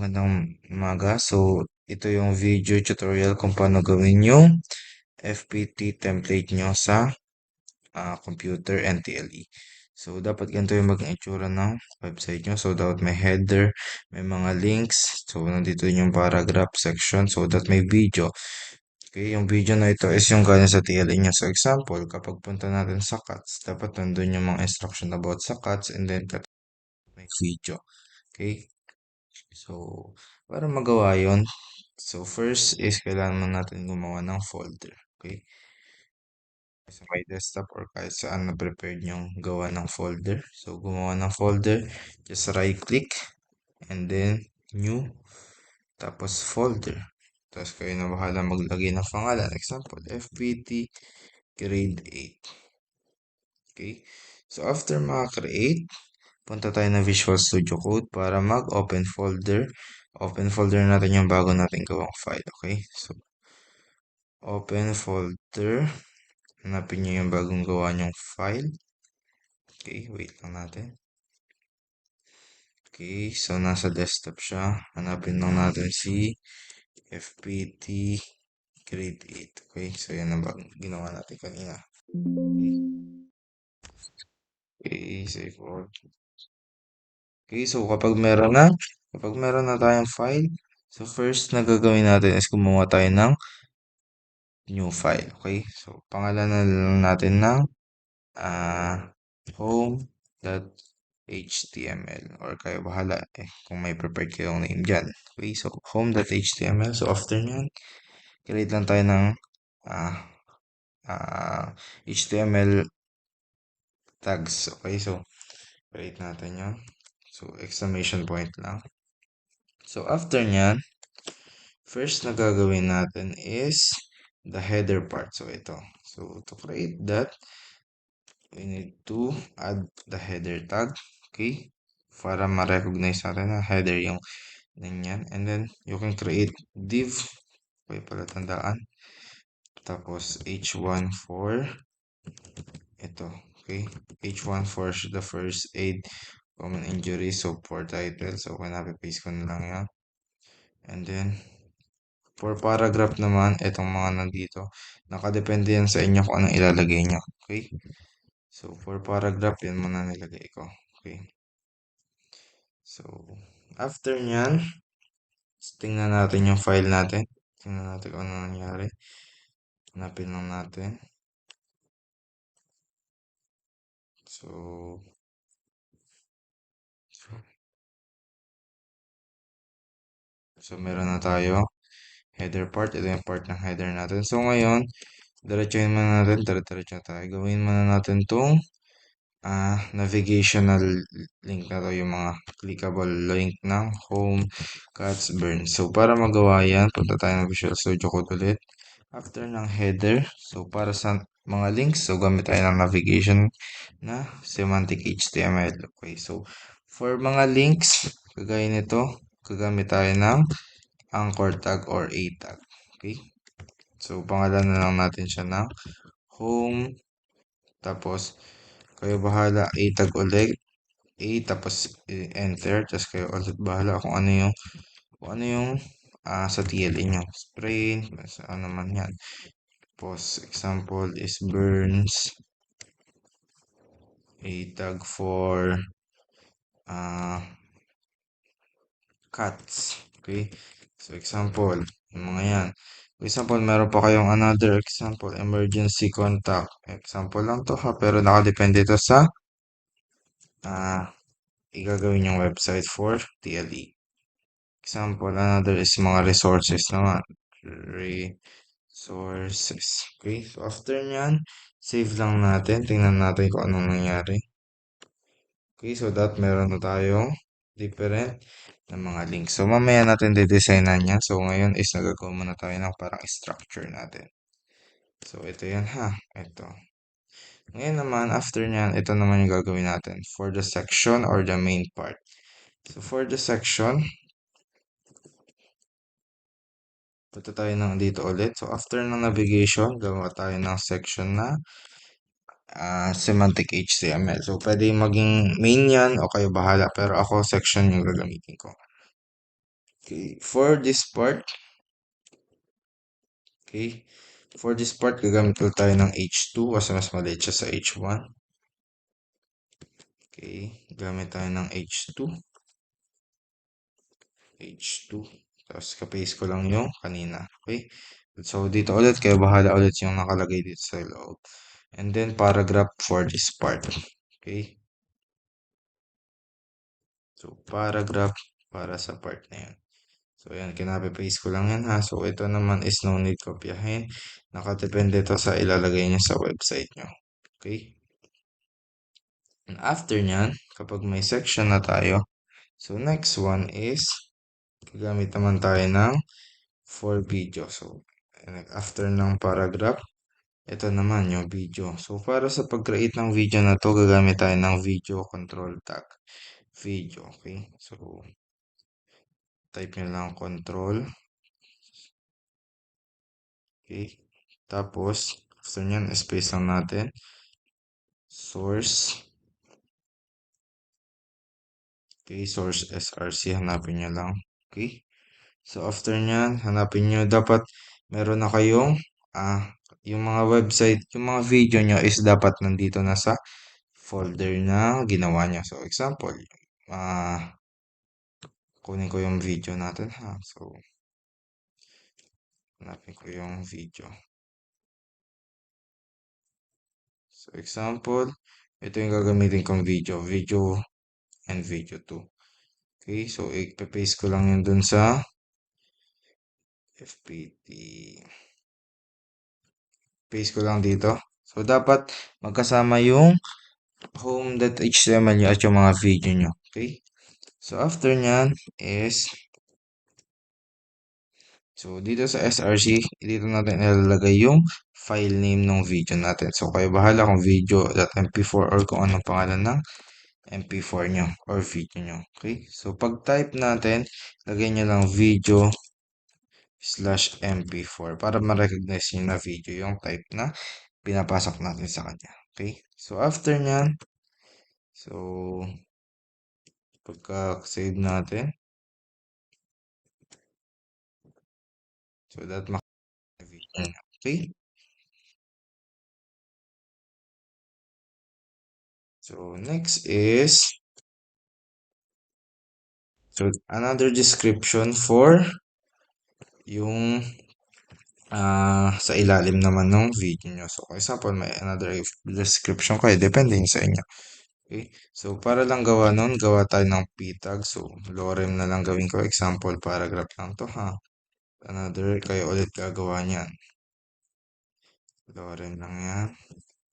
Magandang umaga. So, ito yung video tutorial kung paano gawin yung FPT template nyo sa computer NTLE. So, dapat ganito yung maging itsura ng website nyo. So, dapat may header, may mga links. So, nandito yung paragraph section. So, that may video. Okay, yung video na ito is yung galing sa TLE nyo. So, example, kapag punta natin sa CATS, dapat nandun yung mga instruction about sa CATS and then may video. Okay, so, para magawa yon, so first is kailangan mo natin gumawa ng folder. Okay? Sa my desktop or kahit saan na prepared yung gawa ng folder. So, gumawa ng folder, just right click and then new, tapos folder. Tapos kayo na bahala maglagay ng pangalan. Example, FPT grade 8. Okay? So, after maka-create, punta tayo ng Visual Studio Code para mag-open folder. Open folder natin yung bago natin gawang file. Okay? So, open folder. Hanapin nyo yung bagong gawa nyong file. Okay, wait lang natin. Okay, so nasa desktop siya. Hanapin lang natin si FPT grade 8. Okay, so yan ang ginawa natin kanina. Okay, save all. Okay, so kapag meron na tayong file, so first na gagawin natin is gumawa tayo ng new file. Okay, so pangalan na lang natin ng ah home.html or kayo bahala kung may prepared kayong name dyan. Okay, so home.html. So after nyan, create lang tayo ng ah, HTML tags. Okay, so create natin yun. So exclamation point lang. So after nyan, first na gagawin natin is the header part. So ito. So to create that, we need to add the header tag. Okay, para ma-recognize natin na header yung ganyan. And then, you can create div. Okay, pala tandaan. Tapos, h1 for ito. Okay, h1 for the first aid, common injury. So, for title. So, kung napipaste ko na lang yan. And then, for paragraph naman, itong mga nandito. Nakadepende yan sa inyo kung anong ilalagay nyo. Okay, so, for paragraph, yan muna nilagay ko. Okay, so, after nyan, tingnan natin yung file natin. Tingnan natin kung ano nangyari. Hanapin lang natin. So, meron na tayo. Header part. Ito yung part ng header natin. So, ngayon, diretsuhin muna natin. Diretso tayo. Gawin muna natin tong navigational link na to. Yung mga clickable link ng home, cuts, burn. So, para magawa yan, punta tayo ng Visual Studio Code ulit. After ng header, so para sa mga links, so gamit tayo ng navigation na semantic HTML. Okay, so for mga links, kagaya nito, gagamit tayo ng anchor tag or a tag. Okay, so pangalan na lang natin siya ng home, tapos kayo bahala a tag ulit, a tapos enter, tapos kayo ulit bahala kung ano yung sa TLE nyo. Sprain, ano man yan. Tapos, example is burns. A tag for uh, cats. Okay? So, example, yung mga yan. For example, meron pa kayong another example, emergency contact. Example lang to ha, pero nakadepende to sa igagawin yung website for TLE. Example, another is mga resources naman. Resources. Okay? So, after nyan, save lang natin. Tingnan natin kung anong nangyari. Okay, so that meron na tayong different na mga links. So, mamaya natin didesignan yan. So, ngayon is nagagawa muna tayo ng parang structure natin. So, ito yan ha. Ito. Ngayon naman, after nyan, ito naman yung gagawin natin for the section or the main part. So, for the section, punta tayo ng dito ulit. So, after ng navigation, gawa tayo ng section na semantic HTML. So, pwede maging main yan o kayo bahala. Pero ako, section yung gagamitin ko. Okay, for this part, okay, for this part, gagamit ulit tayo ng H2 kasi mas maliit siya sa H1. Okay, gamit tayo ng H2. H2. Tapos, kapaste ko lang yung kanina. Okay? So, dito ulit, kaya bahala ulit yung nakalagay dito sa loob. And then, paragraph for this part. Okay? So, paragraph para sa part na yun. So, yan, kinapapaste ko lang yan ha. So, ito naman is no need kopyahin. Nakadepende to sa ilalagay nyo sa website nyo. Okay? And after nyan, kapag may section na tayo, so next one is, gagamit naman tayo ng for video. So, after ng paragraph, ito naman yung video. So, para sa pag-create ng video na to, gagamit tayo ng video control tag. Video, okay? So, type nyo lang control. Okay? Tapos, after nyan, space lang natin. Source. Okay, source SRC, hanapin nyo lang. Okay? So, after nyan, hanapin nyo, dapat meron na kayong, yung mga website, yung mga video nyo is dapat nandito na sa folder na ginawa nyo. So, example, kunin ko yung video natin ha. So, hanapin ko yung video. So, example, ito yung gagamitin kong video. Video and video 2. Okay, so, ipapaste ko lang yun dun sa FPT. Paste ko lang dito. So, dapat magkasama yung home.html nyo at yung mga video nyo. Okay? So, after nyan is, so, dito sa SRC, dito natin ilalagay yung file name ng video natin. So, kayo bahala kung video.mp4 or kung anong pangalan ng MP4 nyo or video nyo. Okay? So, pag type natin, lagay nyo lang video/mp4 para ma-recognize nyo na video yung type na pinapasok natin sa kanya. Okay? So, after nyan, so, pagka-save natin, so that video nyo. Okay? So, next is, so, another description for yung sa ilalim naman ng video nyo. So, for example, may another description kayo. Depende yun sa inyo. Okay? So, para lang gawa nun, gawa tayo ng p-tag. So, lorem na lang gawin ko. Example, paragraph lang to ha. Another, kayo ulit gagawa niyan. Lorem lang yan.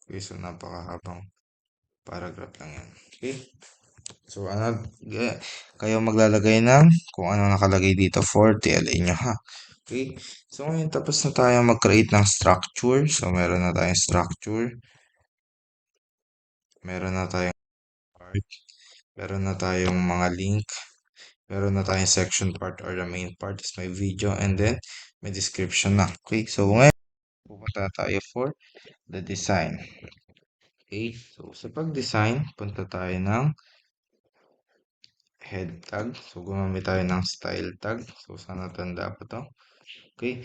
Okay, so napakahabang paragraph lang yan. Okay? So, kayo maglalagay ng kung ano nakalagay dito for TLA nyo ha. Okay? So, ngayon tapos na tayo mag-create ng structure. So, meron na tayong structure. Meron na tayong part. Meron na tayong mga link. Meron na tayong section part or the main part is may video and then may description na. Okay? So, ngayon pupunta tayo for the design. Okay? So, sa pag-design, punta tayo ng head tag. So, gumamit tayo ng style tag. So, sana tanda po to. Okay?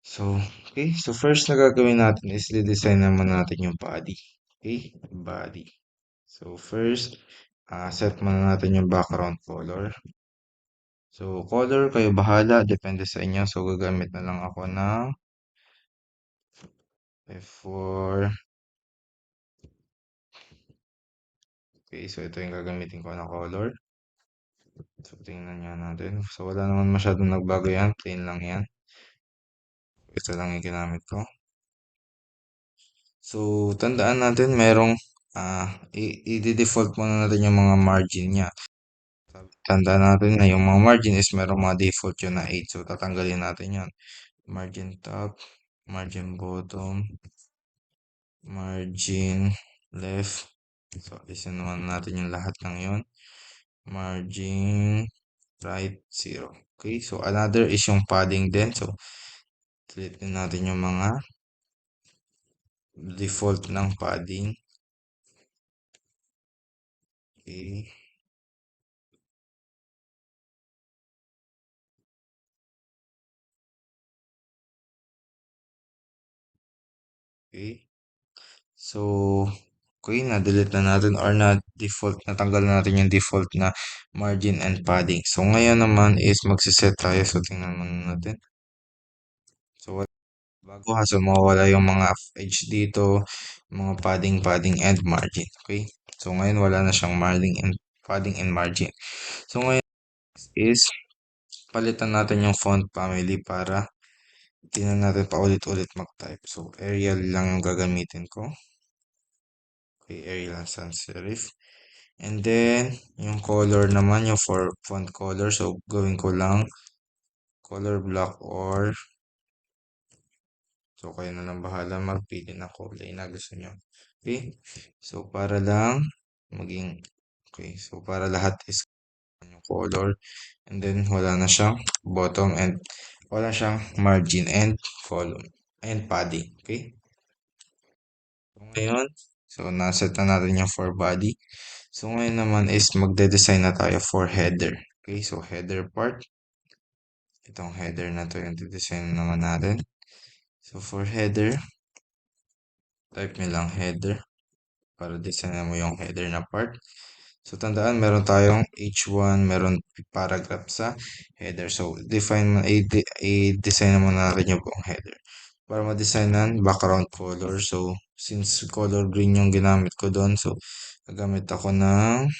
So, okay. So, first na gagawin natin is i-design naman natin yung body. Okay? Body. So, first, set muna natin yung background color. So, color, kayo bahala. Depende sa inyo. So, gagamit na lang ako ng F4. Okay, so ito yung gagamitin ko na color. So, tingnan nyo natin. So, wala naman masyadong nagbago yan. Plain lang yan. Ito lang yung ginamit ko. So, tandaan natin merong i-default muna natin yung mga margin niya. Tandaan natin na yung mga margin is merong mga default yun na 8. So, tatanggalin natin yun. Margin top, margin bottom, margin left. So, alisin naman natin yung lahat ng yun. Margin right, 0. Okay, so another is yung padding din. So, delete din natin yung mga default ng padding. Okay. Okay. So, okay, na-delete na natin or na-default, natanggal na natin yung default na margin and padding. So, ngayon naman is magsiset tayo. So, tingnan muna natin. So, bago ha, so mawawala yung mga edge dito, mga padding and margin. Okay? So, ngayon wala na siyang padding and margin. So, ngayon is palitan natin yung font family para tingnan natin paulit-ulit mag-type. So, Arial lang yung gagamitin ko. Okay, Arial sans serif. And then, yung color naman, yung for font color. So, gawin ko lang color black or so, kayo na lang bahala magpili ng kulay na gusto nyo. Okay? So, para lang maging okay. So, para lahat is yung color. And then, wala na siyang bottom and wala siyang margin and column and padding. Okay? So, ngayon, so, naset na natin yung for body. So, ngayon naman is magde-design na tayo for header. Okay, so header part. Itong header na to yung design naman natin. So, for header, type nyo lang header para design mo yung header na part. So, tandaan, meron tayong H1, meron paragraph sa header. So, i-design na muna natin yung buong header. Para ma-designan, background color. So, since color green yung ginamit ko doon, so, gagamit ako ng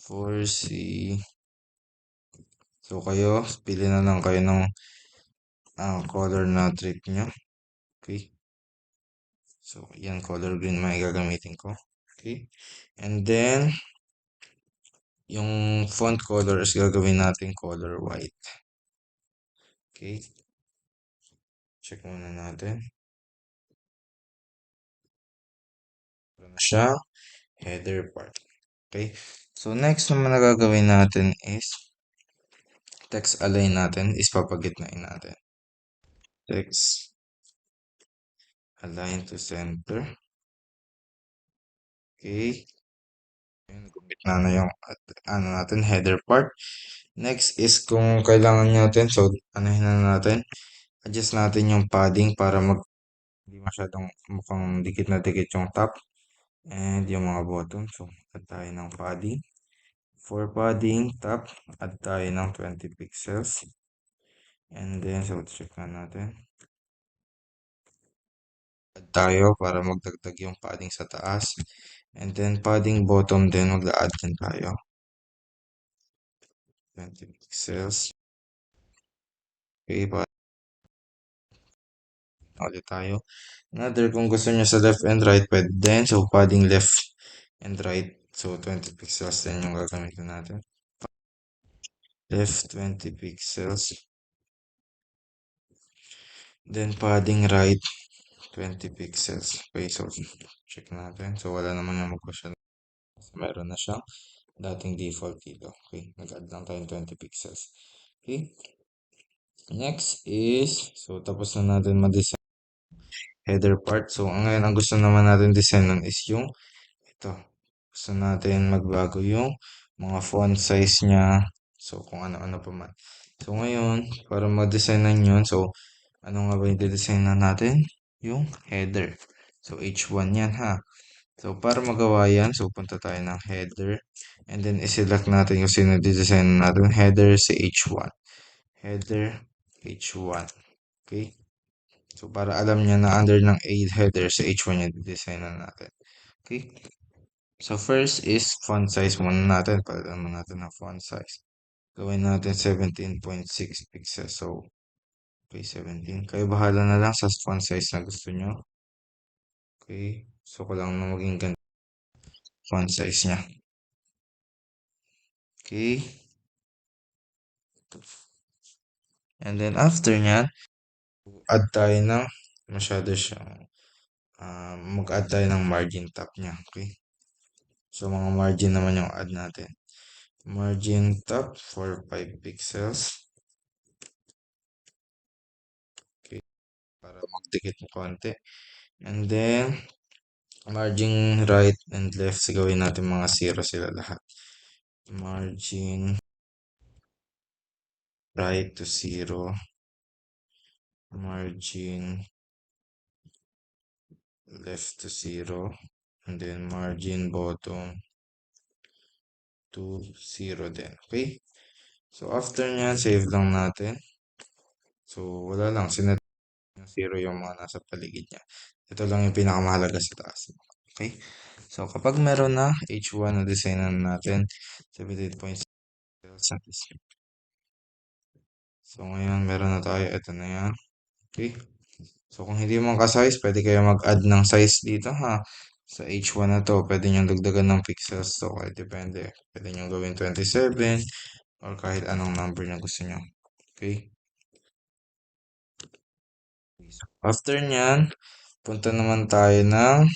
4C. So, kayo, pili na lang kayo ng color na trip nyo. Okay. So, yan, color green may gagamitin ko. Okay. And then, yung font color is gagawin natin color white. Okay. Check muna natin. Ito na siya. Header part. Okay. So, next naman na gagawin natin is text align natin is papagitnain natin. Text align to center. Okay. Ayun, gumit na yung ano natin, header part. Next is kung kailangan natin, so anahin na natin. Adjust natin yung padding para hindi masyadong mukhang dikit na dikit yung top and yung mga bottom. So, add tayo ng padding. For padding, top, add tayo ng 20 pixels. And then, so check na natin. Add tayo para magdagdag yung padding sa taas. And then, padding bottom din, mag-add din tayo. 20 pixels. Okay, ulit tayo. Another, kung gusto nyo sa left and right, pwede din. So, padding left and right. So, 20 pixels din yung gagamitin natin. Left 20 pixels. Then, padding right 20 pixels. Okay, so, check natin. So, wala naman yung magpa-siya. Meron na siyang dating default dito. Okay, nag-add lang tayong 20 pixels. Okay. Next is, so, tapos na natin ma-design header part. So, ngayon, ang gusto naman natin designan is yung ito. Gusto natin magbago yung mga font size niya. So, kung ano-ano pa man. So, ngayon, para ma-designan yun, so, ano nga ba yung design na natin? Yung header. So, H1 yan ha. So, para magawa yan, so, punta tayo ng header. And then, iselect natin yung sino design natin. Header si H1. Header H1. Okay? So, para alam niya na under ng A header sa H1 yung design na natin. Okay? So, first is font size muna natin. Palitan muna natin ng font size. Gawin natin 17.6 pixels. So, okay, 17. Kayo bahala na lang sa font size na gusto nyo. Okay. So, ko lang na maging ganito font size niya. Okay. And then, after nyan, add tayo ng masyado siyang mag-add tayo ng margin top niya. Okay. So, mga margin naman yung add natin. Margin top for 5 pixels. Okay. Para magdikit ng konti. And then, margin right and left, gawin natin mga 0 sila lahat. Margin right to 0. Margin left to 0, and then margin bottom to 0 din. Okay? So, after nyan, save lang natin. So, wala lang. Sinet yung 0 yung mga nasa paligid niya. Ito lang yung pinakamahalaga sa taas. Okay? So, kapag meron na H1 na design na natin, 78.6. So, ngayon, meron na tayo. Ito na yan. Okay? So, kung hindi mo ka-size, pwede kayo mag-add ng size dito, ha? Sa H1 na to, pwede nyo dagdagan ng pixels to. Kaya depende. Pwede nyo gawin 27 or kahit anong number na gusto nyo. Okay? So, after nyan, punta naman tayo ng...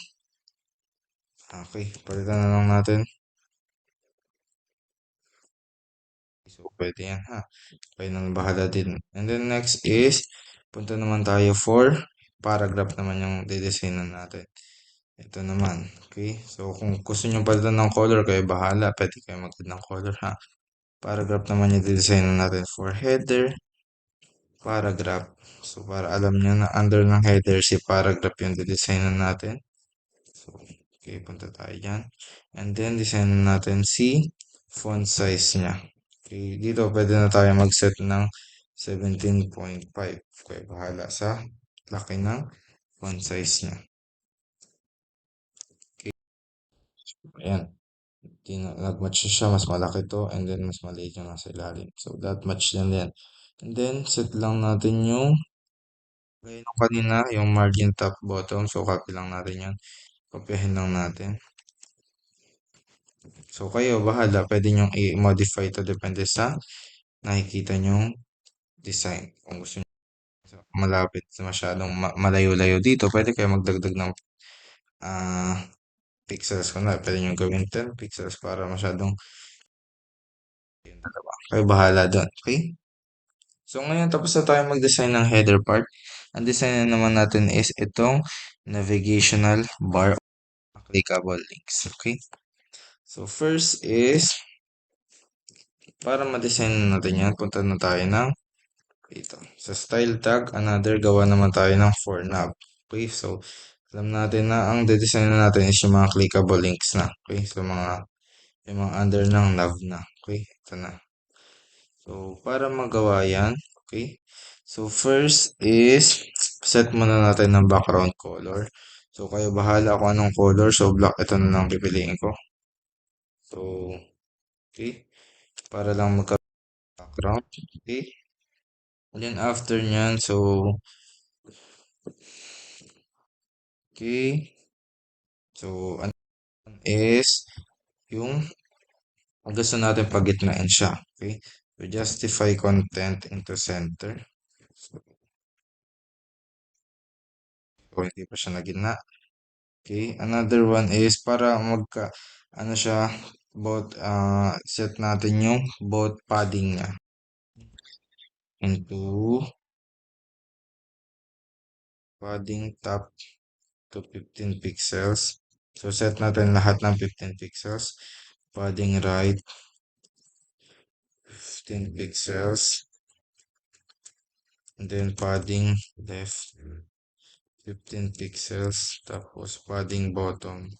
Okay, palitan na lang natin. So, pwede yan, ha? Kayo nang bahala din. And then next is, punta naman tayo for paragraph naman yung didesignan natin. Ito naman. Okay? So, kung gusto nyo palitan ng color, kayo bahala. Pwede kayo mag-add ng color, ha? Paragraph naman yung didesignan natin for header, paragraph. So, para alam nyo na under ng header, si paragraph yung didesignan natin. So, okay, punta tayo dyan. And then, design natin si font size niya. Okay, dito pwede na tayo mag-set ng 17.5. Okay, bahala sa laki ng font size niya. Okay, ayan. Nag-match siya, mas malaki to, and then mas maliit yung nasa ilalim. So, that match yan din. And then, set lang natin yung, gaya nung kanina, yung margin top bottom. So, copy lang natin yan. Kopyahin lang natin. So, kayo, bahala. Pwede nyong i-modify to depende sa nakikita nyong design. Kung gusto nyo malapit, masyadong malayo-layo dito, pwede kayo magdagdag ng ah pixels. Pwede nyo gawin 10 pixels para masyadong yung dalawa. Kayo bahala doon. Okay? So, ngayon, tapos na tayo mag-design ng header part. Ang design na naman natin is itong navigational bar clickable links. Okay? So, first is, para ma-design natin yan, punta na tayo ng dito. Sa style tag, another, gawa naman tayo ng for nav. Okay, so, alam natin na ang de-design na natin is yung mga clickable links na. Okay, so yung mga under ng nav na. Okay, ito na. So, para magawa yan, okay, so first is, set muna natin ng background color. So, kayo bahala kung anong color. So, black, ito na lang pipiliin ko. So, okay, para lang magka-background. Okay, and then after nyan, so, okay, so, ano is yung ang gusto natin pagitnaan siya. Okay? So, justify content into center. So, hindi pa siya nagitna. Okay? Another one is para ano siya, set natin yung both padding niya into padding top to 15 pixels. So, set natin lahat ng 15 pixels. Padding right, 15 pixels. And then padding left, 15 pixels. Tapos padding bottom,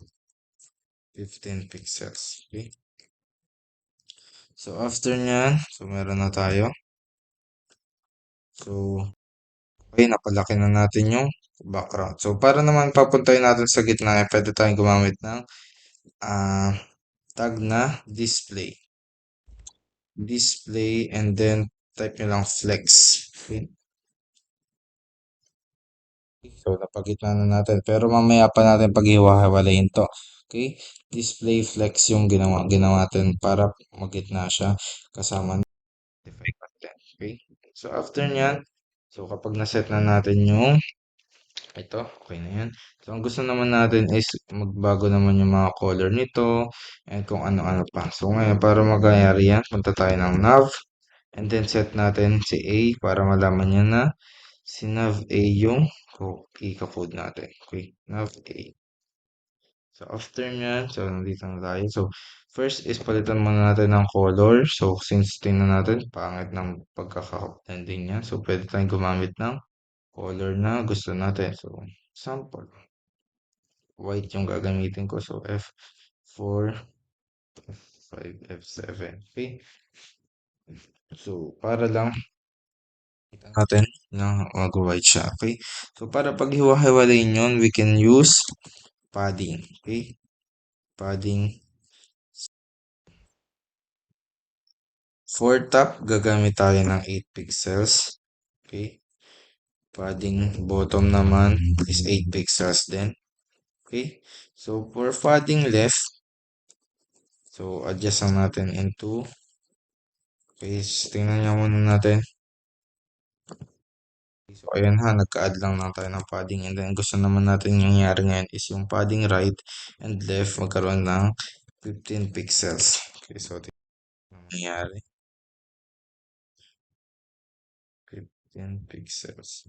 15 pixels. Okay? So, after nyan, so meron na tayo. So, okay, napalaki na natin yung background. So, para naman papuntahin natin sa gitna, pwede tayong gumamit ng ah, tag na display. Display and then type nyo lang flex. Okay? So, napagitna na natin. Pero mamaya pa natin paghiwa-hiwalayin to. Okay? Display flex yung ginawa natin para magitna siya kasama ng modify content. Okay? So, after nyan, so kapag naset na natin yung ito, okay na yan. So, ang gusto naman natin is magbago naman yung mga color nito and kung ano-ano pa. So, ngayon, para magyari yan, punta tayo ng nav and then set natin si A para malaman niya na si nav A yung i-code natin. Okay, nav A. So, after nyan, so, nandito na tayo. So, first is palitan muna natin ng color. So, since tingnan natin, pangit ng pagkaka-blending niya. So, pwede tayong gumamit ng color na gusto natin. So, sample. white yung gagamitin ko. So, F4, F5, F7. Okay? So, para lang kita natin na mag-white siya. Okay? So, para paghiwa-hiwalayin yun, we can use padding. Okay? Padding. For top, gagamit tayo ng 8 pixels. Okay? Padding bottom naman is 8 pixels din. Okay? So, for padding left, so adjust lang natin into, okay, tingnan nyo muna natin. So, ayan ha, nagka-add lang tayo ng padding. And then, gusto naman natin yung nangyari ngayon is yung padding right and left magkaroon ng 15 pixels. Okay, so, tingnan ang nangyari. 15 pixels.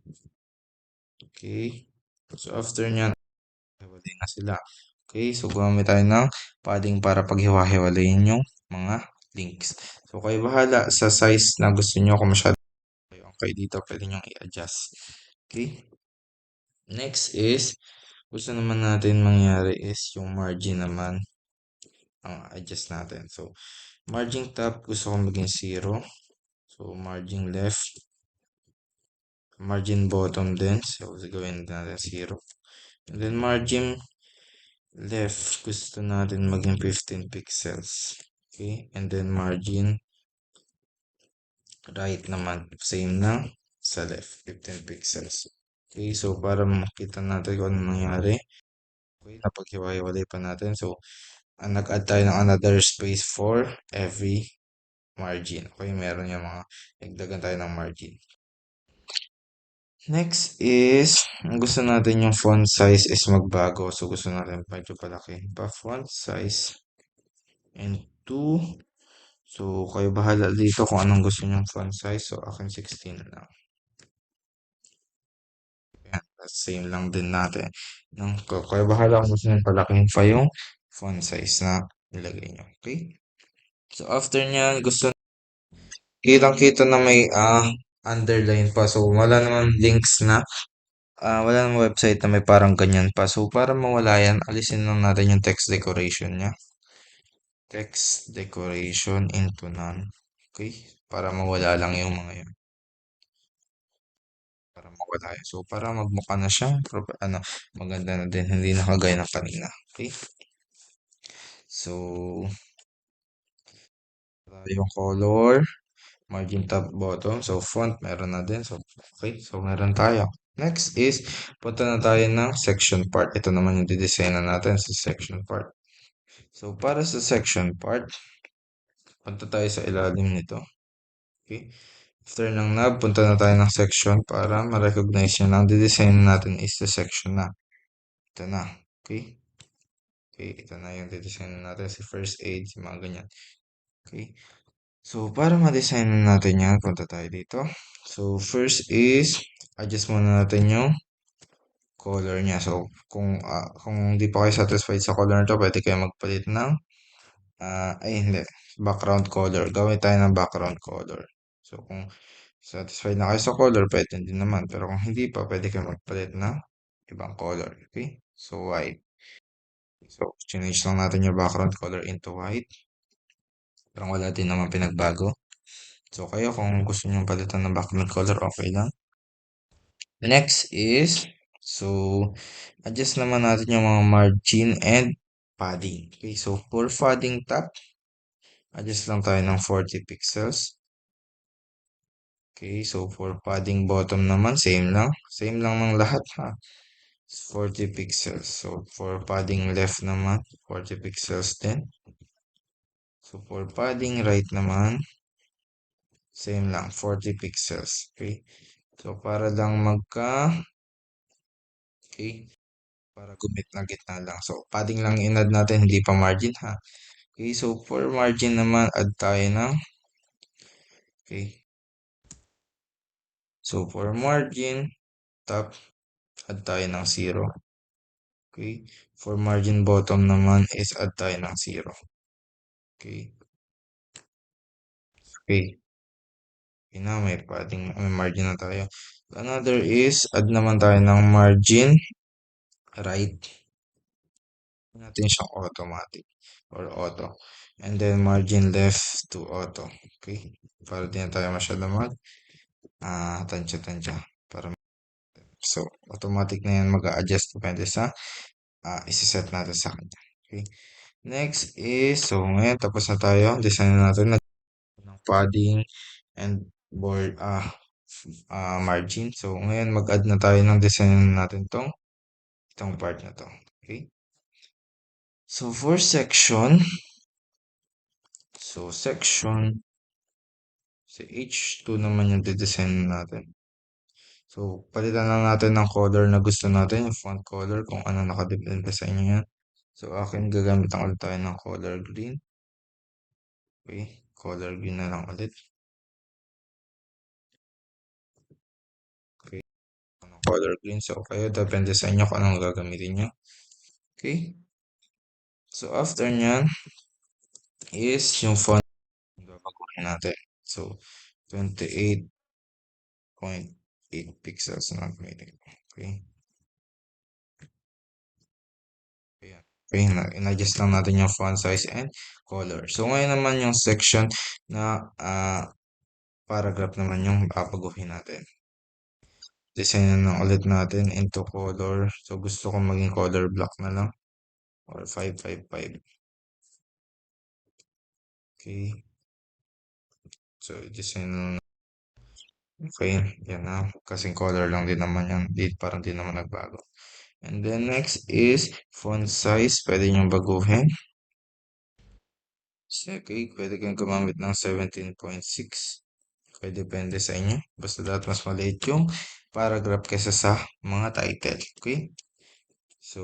Okay. So, after nyan, hiwalay na sila. Okay, so gumamit tayo ng padding para paghiwa-hiwalayin yung mga links. So, kayo bahala sa size na gusto nyo. Kung masyado kayo okay dito, pwede nyo i-adjust. Okay. Next is, gusto naman natin mangyari is yung margin naman ang adjust natin. So, margin top gusto ko maging 0. So, margin left, margin bottom din. So, gawin natin 0. And then, margin left, gusto natin maging 15 pixels. Okay? And then, margin right naman, same na sa left, 15 pixels. Okay? So, para makita natin kung ano nangyari. Okay? Napaghiwa-hiwalay pa natin. So, nag-add tayo ng another space for every margin. Okay, meron yung mga nagdagan tayo ng margin. Next is, ang gusto natin yung font size is magbago. So, gusto natin medyo palaki pa font size and 2. So, kayo bahala dito kung anong gusto nyong font size. So, akin 16 lang. Ayan, same lang din natin. Kayo bahala kung gusto nyo palakihin pa yung font size na nilagay nyo. Okay? So, after nyan, gusto kitang-kita na may underline pa. So, wala naman links na, wala namang website na may parang ganyan pa. So, para mawala yan, alisin lang natin yung text decoration niya. Text decoration into none. Okay? Para mawala lang yung mga yun. Para mawala yan. So, para magmukha na siyang, maganda na din. Hindi na kagaya ng kanina. Okay? So, yung color. Margin top bottom. So, font, meron na din. So, okay. So, meron tayo. Next is, punta na tayo ng section part. Ito naman yung didesign na natin sa section part. So, para sa section part, punta tayo sa ilalim nito. Okay. After ng nav, punta na tayo ng section para ma-recognize nyo na ang didesign natin is the section na. Ito na. Okay. Okay, ito na yung didesign natin. Si first aid, si mga ganyan. Okay. So, para ma-design natin yan, punta tayo dito. So, first is, adjust muna natin yung color niya. So, kung hindi pa kayo satisfied sa color nito, pwede kayo magpalit ng, ay hindi, background color. Gawin tayo ng background color. So, kung satisfied na kayo sa color, pwede din naman. Pero kung hindi pa, pwede kayo magpalit ng ibang color. Okay? So, white. So, change lang natin yung background color into white. Parang wala din naman pinagbago. So, kayo kung gusto nyo palitan ng background color, okay lang. Next is, so, adjust naman natin yung mga margin and padding. Okay, so for padding top, adjust lang tayo ng 40 pixels. Okay, so for padding bottom naman, same lang. Same lang ng lahat ha. 40 pixels. So for padding left naman, 40 pixels din. So for padding right naman, same lang, 40 pixels. Okay, so para lang okay, para gumit na gitna lang. So, padding lang in-add natin, hindi pa margin ha. Okay, so for margin naman, add tayo ng, okay. So, for margin, top, add tayo ng 0. Okay. For margin bottom naman is add tayo ng 0. Okay. Okay. Okay na, may padding, may margin na tayo. Another is, add naman tayo ng margin right. natin siyang automatic or auto. And then margin left to auto. Okay? Para di na tayo masyado tansya-tansya. Para so, automatic na yan mag-a-adjust depende sa isiset natin sa kanya. Okay? Next is, so ngayon tapos na tayo. Design na natin ng padding and board margin. So ngayon mag-add na tayo ng design natin itong part na to. Okay? So for section, si H2 naman yung didesign natin. So palitan lang natin ng color na gusto natin, yung font color kung ano nakadepende sa inyo yan. So akin gagamit lang ulit tayo ng color green. Okay, color green na lang ulit. Okay, color green. So kayo, depende sa inyo kung anong gagamitin nyo. Okay, so after nyan is yung font na baguhin natin. So 28.8 pixels na gamitin ko. Okay. Ayan. Okay, in-adjust lang natin yung font size and color. So, ngayon naman yung section na paragraph naman yung papaguhin natin. Design na lang ulit natin into color. So, gusto ko maging color block na lang. Or 555. Okay. So, design na lang. Okay, yan na. Kasing color lang din naman yan. Parang di naman nagbago. And then next is font size. Pwede nyo baguhin. Okay, pwede kayong gumamit ng 17.6. Okay, depende sa inyo. Basta dapat mas maliit yung paragraph kaysa sa mga title. Okay? So,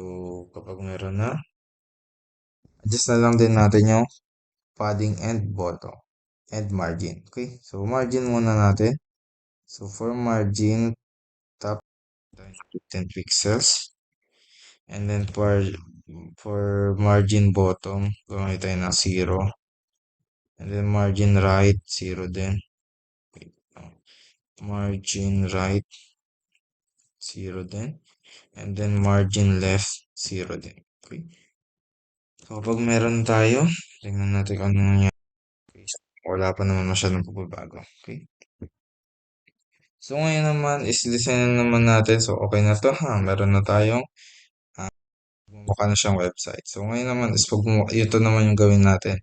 kapag meron na, adjust na lang din natin yung padding and bottom and margin. Okay? So, margin muna natin. So, for margin, top 15 pixels. And then for margin bottom, gawin tayo ng 0. And then margin right, 0 din. Wait, margin right, 0 din. And then margin left, 0 din. Okay. So, kapag meron tayo, tingnan natin kung ano nangyari. Okay. So, wala pa naman masyadong pagbabago. Okay. So, ngayon naman, is-design na naman natin. So, okay na to ha. Meron na tayong mukha na siyang website. So, ngayon naman is ito naman yung gawin natin.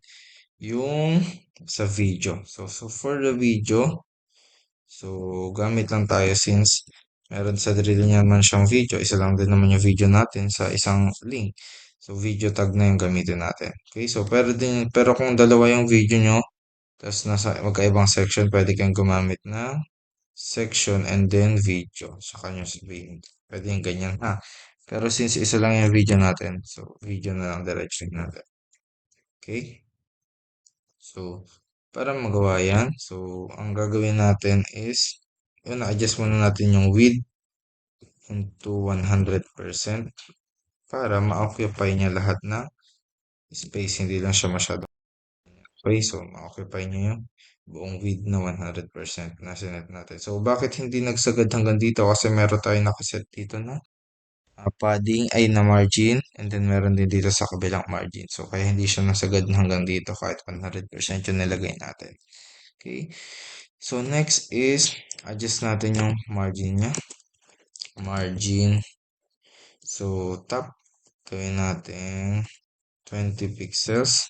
Yung sa video. So for the video, so gamit lang tayo since meron sa drill niya naman siyang video. Isa lang din naman yung video natin sa isang link. So video tag na yung gamitin natin. Okay, so pero kung dalawa yung video nyo, tapos nasa magkaibang section, pwede kang gumamit na section and then video. Saka nyo sabihin. Pwede yung ganyan ha. Pero since isa lang yung video natin, so video na lang direction natin. Okay? So, para magawa yan, so, ang gagawin natin is, yun, na-adjust muna natin yung width into 100% para ma-occupy niya lahat na space, hindi lang siya masyado. Okay, so, ma-occupy niya yung buong width na 100% na sinet natin. So, bakit hindi nagsagad hanggang dito? Kasi meron tayo nakaset dito na padding ay na margin and then meron din dito sa kabilang margin. So, kaya hindi siya nasagad hanggang dito kahit 100% yung nilagay natin. Okay. So, next is adjust natin yung margin niya. Margin. So, top. Gawin natin 20 pixels.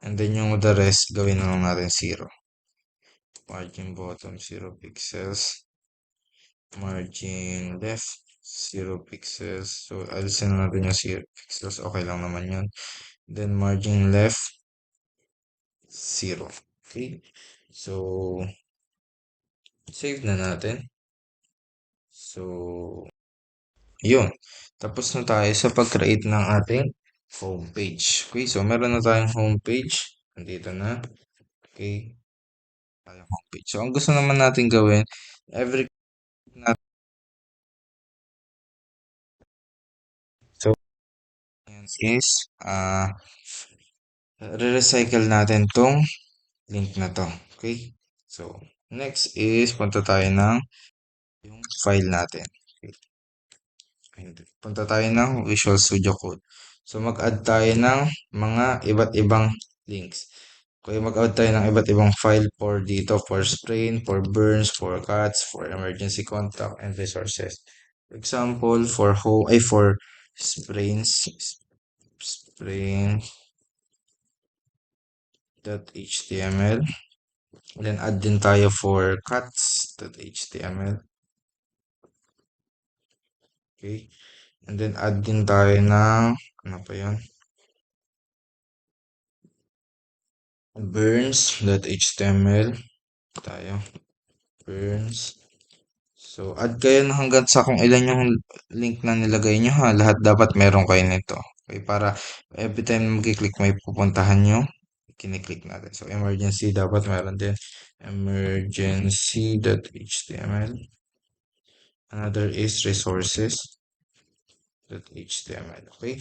And then yung the rest, gawin na lang natin 0. Margin bottom, 0 pixels. Margin left, 0 pixels. So, alisin na natin yung 0 pixels. Okay lang naman yun. Then, margin left, 0. Okay. So, save na natin. So, yun. Tapos na tayo sa pag-create ng ating homepage. Okay, so meron na tayong homepage. Nandito na. Okay, tayong homepage. So, ang gusto naman natin gawin, every natin, so, yan is, re-recycle natin tong link na to. Okay, so, next is, punta tayo ng yung file natin. Okay. Punta tayo ng Visual Studio Code. So mag-add tayo ng mga iba't ibang links. Okay, mag-add tayo ng iba't ibang file for dito, for sprain, for burns, for cuts, for emergency contact, and resources. For example, for sprains, sprain.html. Then add din tayo for cuts.html. Okay. And then add din tayo ng, ano pa yun? Burns.html tayo. Burns. So, add kayo na hanggang sa kung ilan yung link na nilagay nyo ha. Lahat dapat meron kayo nito. Okay, para every time na mag-click may pupuntahan nyo, kiniklik natin. So, emergency dapat meron din. Emergency.html. Another is resources.html. Okay.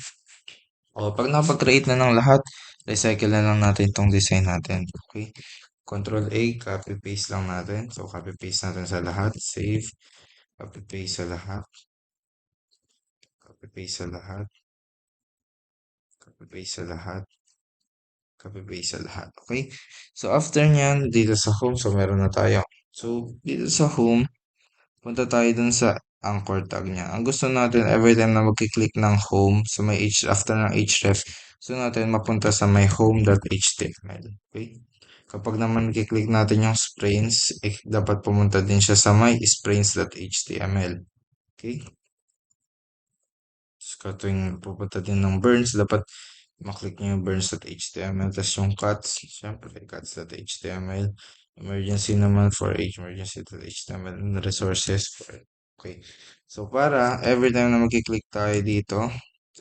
O, pag napag-create na ng lahat, recycle na lang natin itong design natin. Okay. Control A, copy paste lang natin. So, copy paste natin sa lahat. Save. Copy paste sa lahat. Copy paste sa lahat. Copy paste sa lahat. Copy paste sa lahat. Okay. So, after nyan, dito sa home, so meron na tayo. So, dito sa home, punta tayo dun sa anchor tag niya. Ang gusto natin, every time na magkiklik ng home, so may after ng href, gusto natin mapunta sa my home.html. Okay? Kapag naman kiklik natin yung sprains, dapat pumunta din siya sa my sprains.html. Okay? So, tuwing pupunta din ng burns, dapat maklik nyo yung burns.html. Tapos yung cuts, syempre, cuts.html. Emergency naman for emergency.html. And resources for, okay. So, para every time na magkiklik tayo dito,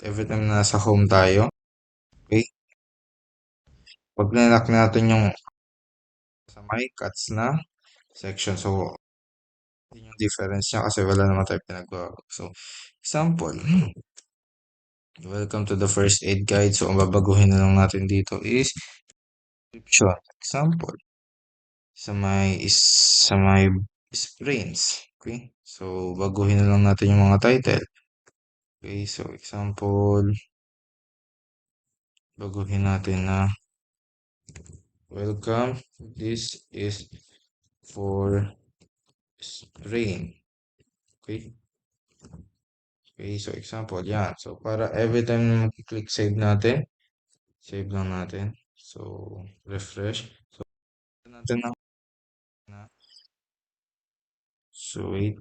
every time na nasa home tayo, okay, pag nilock natin yung sa my cuts na section. So, yun yung difference niya kasi wala naman tayo pinagbago. So, example, welcome to the first aid guide. So, ang babaguhin na lang natin dito is description. Example, sa may sprains. Okay? So, baguhin na lang natin yung mga title. Okay? So, example, baguhin natin na welcome. This is for sprain. Okay? Okay, so example, yan. So, para every time na mag-click save natin, save lang natin. So, refresh. So, natin na. So, wait.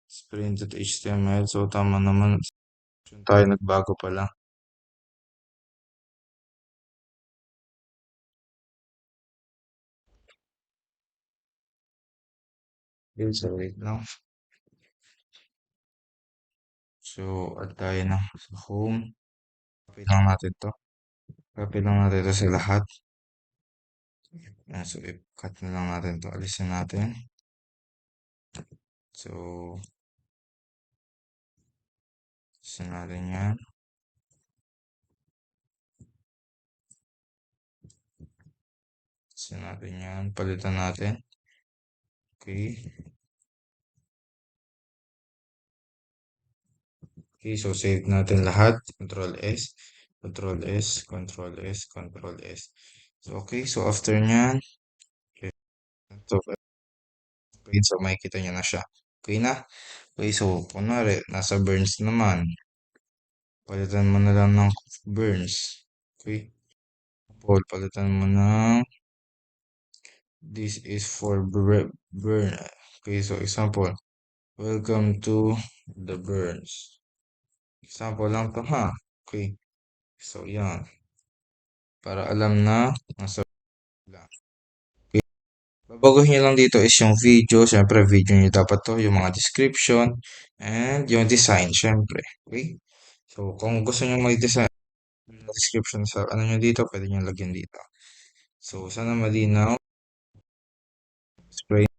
Sprint.html. So, tama naman. Tayo nagbago pala. Okay, so wait lang. So, add tayo na sa home. Copy lang natin to. Copy lang natin to sa lahat. Yan, so, i-cut na lang natin to. Alisin natin. So, alisin natin yan. Alisin natin yan. Palitan natin. Okay. Okay, so save natin lahat. Control S, Control S, Control S, Control S. So, okay, so after nyan, okay, so, so makikita nyo na siya. Okay na? Okay, so, kunwari, nasa burns naman. Palitan mo na lang ng burns. Okay? Paul, palitan mo ng this is for burn. Okay, so example, welcome to the burns. Example lang to ha. Okay, so yan. Para alam na nasa lang. Babaguhin nyo lang dito is yung video. Siyempre, video nyo dapat to. Yung mga description. And yung design, siyempre. Okay? So, kung gusto nyo mag-design description sa ano nyo dito, pwede nyo lagyan dito. So, sana malinaw. Spray.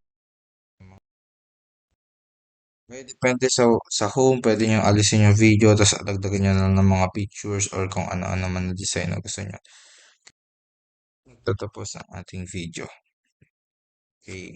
Okay, depende sa home. Pwede nyo alisin yung video. Tapos, dagdagan nyo lang ng mga pictures or kung ano-ano man na design na gusto nyo. Tatapos ang ating video. Okay.